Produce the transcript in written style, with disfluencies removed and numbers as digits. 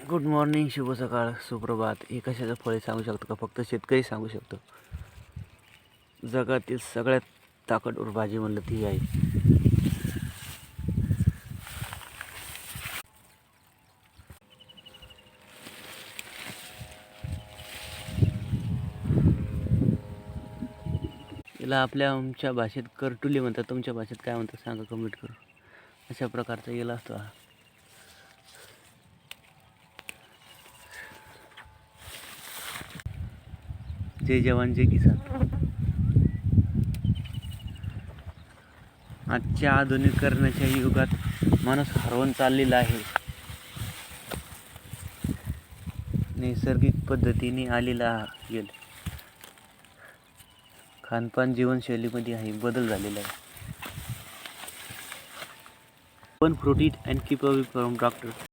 Good morning, शुभ सकाळ, सुप्रभात. हे कशाचं फळे सांगू शकतो का? फक्त शेतकरी सांगू शकतो. जगातील सगळ्यात ताकदवर भाजी म्हणलं ती आहे. याला आमच्या भाषेत करटुली म्हणतात. तुमच्या भाषेत काय म्हणतात सांगा कमेंट करून. अशा प्रकारचा याला असतो हा. जय जवान जय किसान. आजच्या आधुनिकीकरणाच्या युगात माणूस हरवून चाललेला आहे. नैसर्गिक पद्धतीने आलेला येईल. खानपान जीवनशैलीमध्ये आहे बदल झालेला आहे. पण fruit it and keep away from doctor.